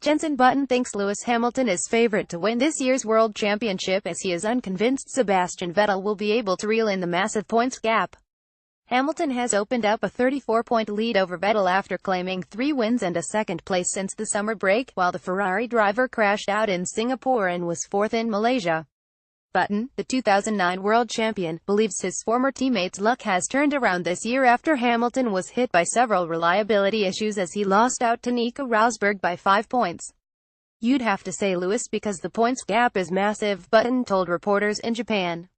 Jenson Button thinks Lewis Hamilton is favourite to win this year's World Championship as he is unconvinced Sebastian Vettel will be able to reel in the massive points gap. Hamilton has opened up a 34-point lead over Vettel after claiming 3 wins and a second place since the summer break, while the Ferrari driver crashed out in Singapore and was 4th in Malaysia. Button, the 2009 world champion, believes his former teammate's luck has turned around this year after Hamilton was hit by several reliability issues as he lost out to Nico Rosberg by 5 points. "You'd have to say Lewis because the points gap is massive," Button told reporters in Japan.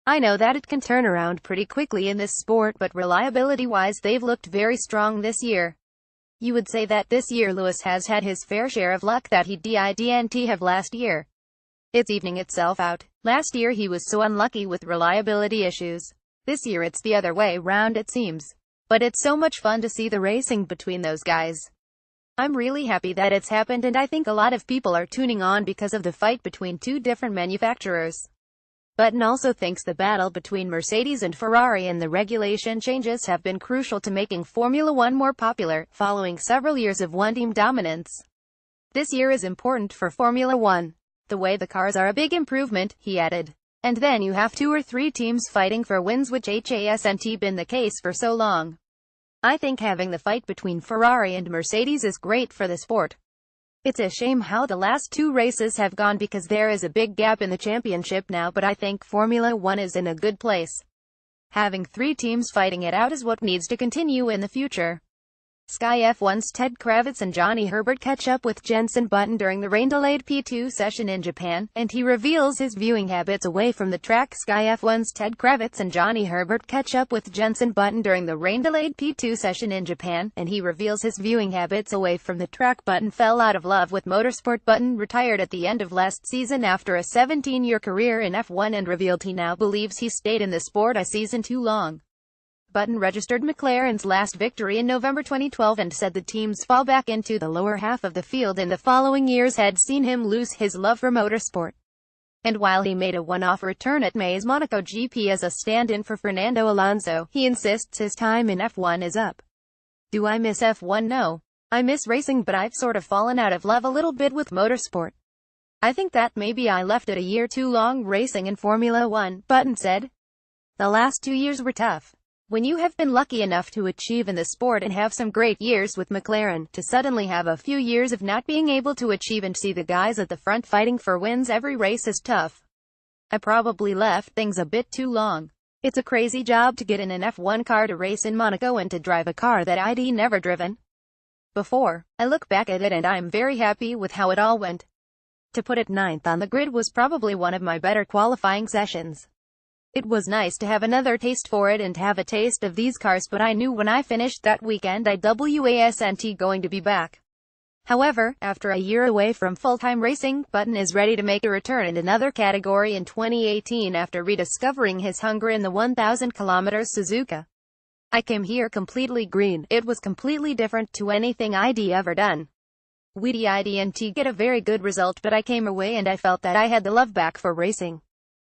"I know that it can turn around pretty quickly in this sport, but reliability-wise they've looked very strong this year. You would say that this year Lewis has had his fair share of luck that he didn't have last year. It's evening itself out. Last year he was so unlucky with reliability issues. This year it's the other way round it seems. But it's so much fun to see the racing between those guys. I'm really happy that it's happened, and I think a lot of people are tuning on because of the fight between two different manufacturers." Button also thinks the battle between Mercedes and Ferrari and the regulation changes have been crucial to making Formula One more popular, following several years of one-team dominance. "This year is important for Formula One. The way the cars are a big improvement," he added. "And then you have 2 or 3 teams fighting for wins, which hasn't been the case for so long. I think having the fight between Ferrari and Mercedes is great for the sport. It's a shame how the last 2 races have gone because there is a big gap in the championship now, but I think Formula One is in a good place. Having 3 teams fighting it out is what needs to continue in the future." Sky F1's Ted Kravitz and Johnny Herbert catch up with Jenson Button during the rain-delayed P2 session in Japan, and he reveals his viewing habits away from the track. Sky F1's Ted Kravitz and Johnny Herbert catch up with Jenson Button during the rain-delayed P2 session in Japan, and he reveals his viewing habits away from the track. Button fell out of love with motorsport. Button retired at the end of last season after a 17-year career in F1 and revealed he now believes he stayed in the sport a season too long. Button registered McLaren's last victory in November 2012 and said the team's fall back into the lower half of the field in the following years had seen him lose his love for motorsport. And while he made a one-off return at May's Monaco GP as a stand-in for Fernando Alonso, he insists his time in F1 is up. "Do I miss F1? No. I miss racing, but I've sort of fallen out of love a little bit with motorsport. I think that maybe I left it a year too long racing in Formula One," Button said. "The last 2 years were tough. When you have been lucky enough to achieve in the sport and have some great years with McLaren, to suddenly have a few years of not being able to achieve and see the guys at the front fighting for wins every race is tough. I probably left things a bit too long. It's a crazy job to get in an F1 car to race in Monaco and to drive a car that I'd never driven before. I look back at it and I'm very happy with how it all went. To put it 9th on the grid was probably one of my better qualifying sessions. It was nice to have another taste for it and have a taste of these cars, but I knew when I finished that weekend I wasn't going to be back." However, after a year away from full-time racing, Button is ready to make a return in another category in 2018 after rediscovering his hunger in the 1,000km Suzuka. "I came here completely green. It was completely different to anything I'd ever done. We didn't get a very good result, but I came away and I felt that I had the love back for racing.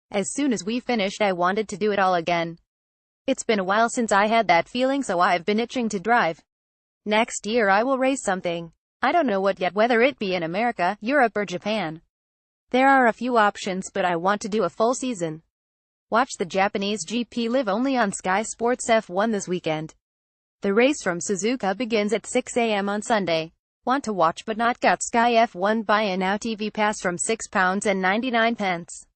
As soon as we finished I wanted to do it all again. It's been a while since I had that feeling, so I've been itching to drive. Next year I will race something. I don't know what yet, whether it be in America, Europe or Japan. There are a few options, but I want to do a full season." Watch the Japanese GP live only on Sky Sports F1 this weekend. The race from Suzuka begins at 6 a.m. on Sunday. Want to watch but not got Sky F1? Buy a Now TV Pass from £6.99.